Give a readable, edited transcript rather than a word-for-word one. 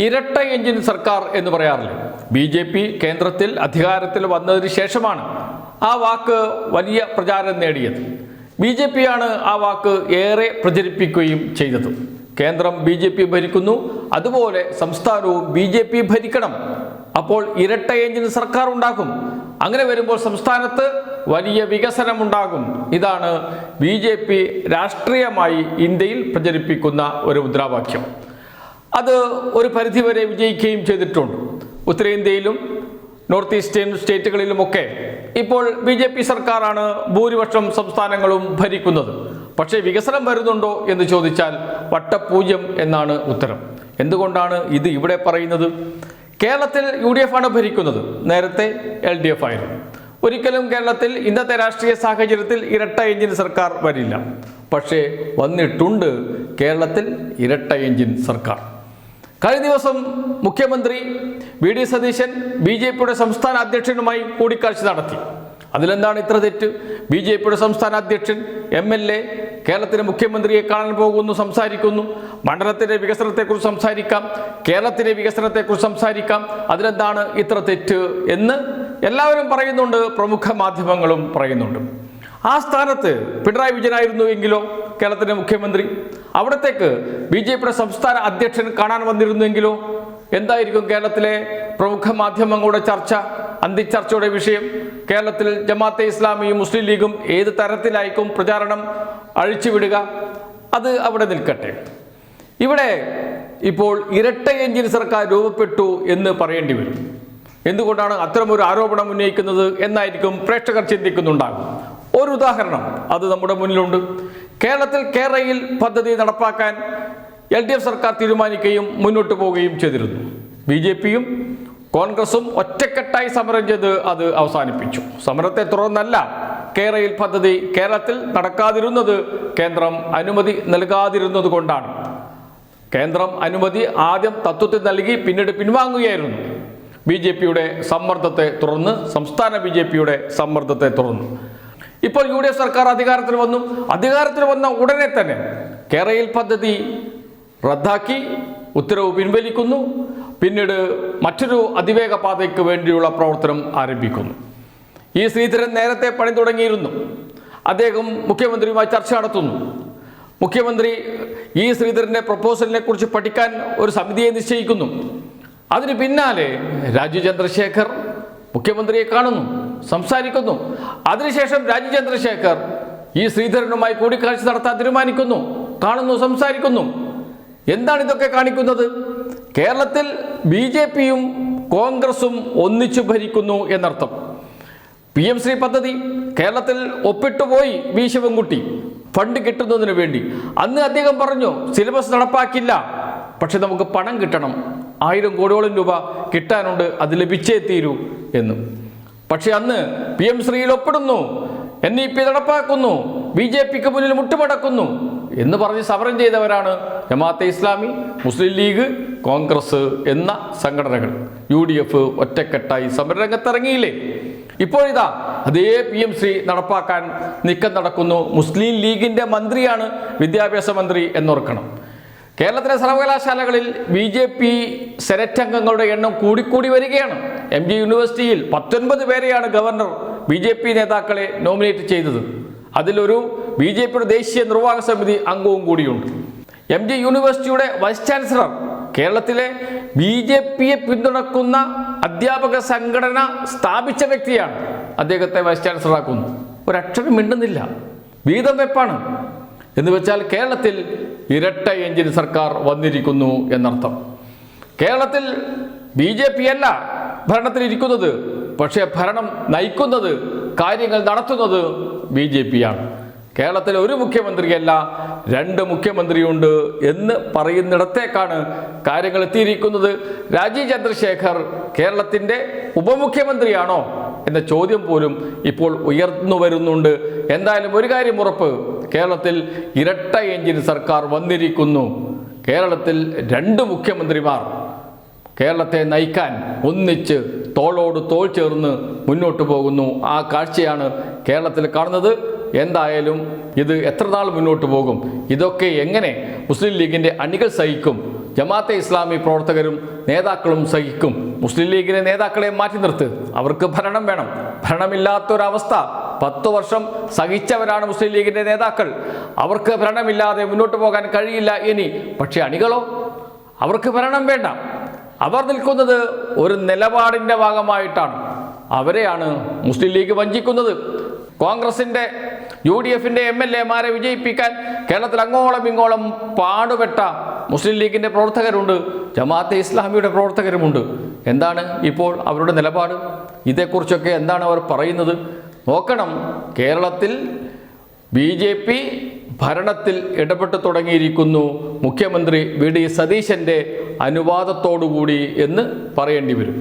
ഇരട്ട എഞ്ചിൻ സർക്കാർ എന്ന് പറയാറില്ല. BJP കേന്ദ്രത്തിൽ അധികാരത്തിൽ വന്നതിന് ശേഷമാണ് ആ വാക്ക് വലിയ പ്രചാരം നേടിയത്. BJP ആണ് ആ വാക്ക് ഏറെ പ്രചരിപ്പിക്കുകയും ചെയ്തത്. കേന്ദ്രം BJP ഭരിക്കുന്നു, അതുപോലെ സംസ്ഥാനവും BJP ഭരിക്കണം. അപ്പോൾ ഇരട്ട എഞ്ചിൻ സർക്കാർ ഉണ്ടാകും. അങ്ങനെ വരുമ്പോൾ സംസ്ഥാനത്ത് വലിയ വികസനമുണ്ടാകും. ഇതാണ് BJP രാഷ്ട്രീയമായി ഇന്ത്യയിൽ പ്രചരിപ്പിക്കുന്ന ഒരു മുദ്രാവാക്യം. അത് ഒരു പരിധിവരെ വിജയിക്കുകയും ചെയ്തിട്ടുണ്ട്. ഉത്തരേന്ത്യയിലും നോർത്ത് ഈസ്റ്റേൺ സ്റ്റേറ്റുകളിലുമൊക്കെ ഇപ്പോൾ BJP സർക്കാരാണ് ഭൂരിപക്ഷം സംസ്ഥാനങ്ങളും ഭരിക്കുന്നത്. പക്ഷേ വികസനം വരുന്നുണ്ടോ എന്ന് ചോദിച്ചാൽ വട്ടപൂജ്യം എന്നാണ് ഉത്തരം. എന്തുകൊണ്ടാണ് ഇത് ഇവിടെ പറയുന്നത്? കേരളത്തിൽ UDF ആണ് ഭരിക്കുന്നത്, നേരത്തെ LDF ആയിരുന്നു. ഒരിക്കലും കേരളത്തിൽ ഇന്നത്തെ രാഷ്ട്രീയ സാഹചര്യത്തിൽ ഇരട്ട എഞ്ചിൻ സർക്കാർ വരില്ല. പക്ഷേ വന്നിട്ടുണ്ട് കേരളത്തിൽ ഇരട്ട എഞ്ചിൻ സർക്കാർ. കഴിഞ്ഞ ദിവസം മുഖ്യമന്ത്രി VD സതീശൻ BJPയുടെ സംസ്ഥാന അധ്യക്ഷനുമായി കൂടിക്കാഴ്ച നടത്തി. അതിലെന്താണ് ഇത്ര തെറ്റ്? BJPയുടെ സംസ്ഥാന അധ്യക്ഷൻ MLA കേരളത്തിലെ മുഖ്യമന്ത്രിയെ കാണാൻ പോകുന്നു, സംസാരിക്കുന്നു. മണ്ഡലത്തിൻ്റെ വികസനത്തെക്കുറിച്ച് സംസാരിക്കാം, കേരളത്തിലെ വികസനത്തെക്കുറിച്ച് സംസാരിക്കാം. അതിലെന്താണ് ഇത്ര തെറ്റ് എന്ന് എല്ലാവരും പറയുന്നുണ്ട്, പ്രമുഖ മാധ്യമങ്ങളും പറയുന്നുണ്ട്. ആ സ്ഥാനത്ത് പിണറായി വിജയനായിരുന്നു എങ്കിലോ കേരളത്തിലെ മുഖ്യമന്ത്രി, അവിടത്തേക്ക് BJPയുടെ സംസ്ഥാന അധ്യക്ഷൻ കാണാൻ വന്നിരുന്നുവെങ്കിലോ എന്തായിരിക്കും കേരളത്തിലെ പ്രമുഖ മാധ്യമങ്ങളുടെ ചർച്ച, അന്തിച്ചർച്ചയുടെ വിഷയം? കേരളത്തിൽ ജമാഅത്തെ ഇസ്ലാമിയും മുസ്ലിം ലീഗും ഏത് തരത്തിലായിരിക്കും പ്രചാരണം അഴിച്ചുവിടുക? അത് അവിടെ നിൽക്കട്ടെ. ഇവിടെ ഇപ്പോൾ ഇരട്ട എഞ്ചിൻ സർക്കാർ രൂപപ്പെട്ടു എന്ന് പറയേണ്ടി വരും. എന്തുകൊണ്ടാണ് അത്തരമൊരു ആരോപണം ഉന്നയിക്കുന്നത് എന്നായിരിക്കും പ്രേക്ഷകർ ചിന്തിക്കുന്നുണ്ടാകും. ഒരു ഉദാഹരണം അത് നമ്മുടെ മുന്നിലുണ്ട്. കേരളത്തിൽ കേരയിൽ പദ്ധതി നടപ്പാക്കാൻ LDF സർക്കാർ തീരുമാനിക്കുകയും മുന്നോട്ട് പോവുകയും ചെയ്തിരുന്നു. BJPയും കോൺഗ്രസും ഒറ്റക്കെട്ടായി സമരം ചെയ്ത് അത് അവസാനിപ്പിച്ചു. സമരത്തെ തുടർന്നല്ല കേരയിൽ പദ്ധതി കേരളത്തിൽ നടക്കാതിരുന്നത്, കേന്ദ്രം അനുമതി നൽകാതിരുന്നത് കൊണ്ടാണ്. കേന്ദ്രം അനുമതി ആദ്യം തത്വത്തിൽ നൽകി, പിന്നീട് പിൻവാങ്ങുകയായിരുന്നു. BJPയുടെ സമ്മർദ്ദത്തെ തുടർന്ന്, സംസ്ഥാന BJPയുടെ സമ്മർദ്ദത്തെ തുടർന്ന്. ഇപ്പോൾ UDF സർക്കാർ അധികാരത്തിൽ വന്നു. അധികാരത്തിൽ വന്ന ഉടനെ തന്നെ കേരയിൽ പദ്ധതി റദ്ദാക്കി, ഉത്തരവ് പിൻവലിക്കുന്നു. പിന്നീട് മറ്റൊരു അതിവേഗ പാതയ്ക്ക് വേണ്ടിയുള്ള പ്രവർത്തനം ആരംഭിക്കുന്നു. ശ്രീധരൻ നേരത്തെ പണി തുടങ്ങിയിരുന്നു. അദ്ദേഹം മുഖ്യമന്ത്രിയുമായി ചർച്ച നടത്തുന്നു. മുഖ്യമന്ത്രി ശ്രീധരൻ്റെ പ്രപ്പോസലിനെ കുറിച്ച് പഠിക്കാൻ ഒരു സമിതിയെ നിശ്ചയിക്കുന്നു. അതിന് പിന്നാലെ രാജീവ് ചന്ദ്രശേഖർ മുഖ്യമന്ത്രിയെ കാണുന്നു, സംസാരിക്കുന്നു. അതിനുശേഷം രാജീവ് ചന്ദ്രശേഖർ ശ്രീധരനുമായി കൂടിക്കാഴ്ച നടത്താൻ തീരുമാനിക്കുന്നു, കാണുന്നു, സംസാരിക്കുന്നു. എന്താണ് ഇതൊക്കെ കാണിക്കുന്നത്? കേരളത്തിൽ BJPയും കോൺഗ്രസും ഒന്നിച്ചു ഭരിക്കുന്നു എന്നർത്ഥം. PM ശ്രീ പദ്ധതി കേരളത്തിൽ ഒപ്പിട്ടുപോയി വി ശിവൻകുട്ടി ഫണ്ട് കിട്ടുന്നതിന് വേണ്ടി. അന്ന് അദ്ദേഹം പറഞ്ഞു സിലബസ് നടപ്പാക്കില്ല, പക്ഷെ നമുക്ക് പണം കിട്ടണം, 1000 കോടിയോളം രൂപ കിട്ടാനുണ്ട്, അത് ലഭിച്ചേ തീരൂ എന്ന്. പക്ഷെ അന്ന് PM ശ്രീയിൽ ഒപ്പിടുന്നു, NEP നടപ്പാക്കുന്നു, BJPക്ക് മുന്നിൽ മുട്ടുമടക്കുന്നു എന്ന് പറഞ്ഞ് സമരം ചെയ്തവരാണ് ജമാഅത്തെ ഇസ്ലാമി, മുസ്ലിം ലീഗ്, കോൺഗ്രസ് എന്ന സംഘടനകൾ. UDF ഒറ്റക്കെട്ടായി സമരരംഗത്തിറങ്ങിയില്ലേ? ഇപ്പോഴിതാ അതേ PM ശ്രീ നടപ്പാക്കാൻ നീക്കം നടക്കുന്നു. മുസ്ലിം ലീഗിൻ്റെ മന്ത്രിയാണ് വിദ്യാഭ്യാസ മന്ത്രി എന്നോർക്കണം. കേരളത്തിലെ സർവകലാശാലകളിൽ BJP സെനറ്റ് അംഗങ്ങളുടെ എണ്ണം കൂടിക്കൂടി വരികയാണ്. MG യൂണിവേഴ്സിറ്റിയിൽ 19 പേരെയാണ് ഗവർണർ BJP നേതാക്കളെ നോമിനേറ്റ് ചെയ്തത്. അതിലൊരു BJPയുടെ ദേശീയ നിർവാഹക സമിതി അംഗവും കൂടിയുണ്ട്. MG യൂണിവേഴ്സിറ്റിയുടെ വൈസ് ചാൻസലർ കേരളത്തിലെ BJPയെ പിന്തുണക്കുന്ന അധ്യാപക സംഘടന സ്ഥാപിച്ച വ്യക്തിയാണ്. അദ്ദേഹത്തെ വൈസ് ചാൻസലറാക്കുന്നു. ഒരക്ഷരം മിണ്ടുന്നില്ല, വീതം വെപ്പാണ്. എന്ന് വെച്ചാൽ കേരളത്തിൽ ഇരട്ട എഞ്ചിൻ സർക്കാർ വന്നിരിക്കുന്നു എന്നർത്ഥം. കേരളത്തിൽ BJP അല്ല ഭരണത്തിലിരിക്കുന്നത്, പക്ഷേ ഭരണം നയിക്കുന്നത്, കാര്യങ്ങൾ നടത്തുന്നത് BJPയാണ്. കേരളത്തിൽ ഒരു മുഖ്യമന്ത്രിയല്ല, 2 മുഖ്യമന്ത്രിയുണ്ട് എന്ന് പറയുന്നിടത്തേക്കാണ് കാര്യങ്ങൾ എത്തിയിരിക്കുന്നത്. രാജീവ് ചന്ദ്രശേഖർ കേരളത്തിൻ്റെ ഉപമുഖ്യമന്ത്രിയാണോ എന്ന ചോദ്യം പോലും ഇപ്പോൾ ഉയർന്നു വരുന്നുണ്ട്. എന്തായാലും ഒരു കാര്യം ഉറപ്പ്, കേരളത്തിൽ ഇരട്ട എഞ്ചിൻ സർക്കാർ വന്നിരിക്കുന്നു. കേരളത്തിൽ 2 മുഖ്യമന്ത്രിമാർ കേരളത്തെ നയിക്കാൻ ഒന്നിച്ച് തോളോട് തോൾ ചേർന്ന് മുന്നോട്ട് പോകുന്നു. ആ കാഴ്ചയാണ് കേരളത്തിൽ കാണുന്നത്. എന്തായാലും ഇത് എത്ര നാൾ മുന്നോട്ട് പോകും? ഇതൊക്കെ എങ്ങനെ മുസ്ലിം ലീഗിൻ്റെ അണികൾ സഹിക്കും? ജമാഅത്തെ ഇസ്ലാമി പ്രവർത്തകരും നേതാക്കളും സഹിക്കും. മുസ്ലിം ലീഗിലെ നേതാക്കളെ മാറ്റി നിർത്ത്, അവർക്ക് ഭരണം വേണം. ഭരണമില്ലാത്തൊരവസ്ഥ 10 വർഷം സഹിച്ചവരാണ് മുസ്ലിം ലീഗിൻ്റെ നേതാക്കൾ. അവർക്ക് ഭരണമില്ലാതെ മുന്നോട്ട് പോകാൻ കഴിയില്ല ഇനി. പക്ഷേ അണികളോ, അവർക്ക് ഭരണം വേണ്ട. അവർ നിൽക്കുന്നത് ഒരു നിലപാടിൻ്റെ ഭാഗമായിട്ടാണ്. അവരെയാണ് മുസ്ലിം ലീഗ് വഞ്ചിക്കുന്നത്. കോൺഗ്രസിൻ്റെ UDFൻ്റെ MLA-മാരെ വിജയിപ്പിക്കാൻ കേരളത്തിൽ അങ്ങോളം ഇങ്ങോളം പാടുപെട്ട മുസ്ലിം ലീഗിൻ്റെ പ്രവർത്തകരുണ്ട്, ജമാഅത്തെ ഇസ്ലാമിയുടെ പ്രവർത്തകരുമുണ്ട്. എന്താണ് ഇപ്പോൾ അവരുടെ നിലപാട്? ഇതേക്കുറിച്ചൊക്കെ എന്താണ് അവർ പറയുന്നത്? നോക്കണം. കേരളത്തിൽ BJP ഭരണത്തിൽ ഇടപെട്ട് തുടങ്ങിയിരിക്കുന്നു, മുഖ്യമന്ത്രി VD സതീശൻ്റെ അനുവാദത്തോടുകൂടി എന്ന് പറയേണ്ടി വരും.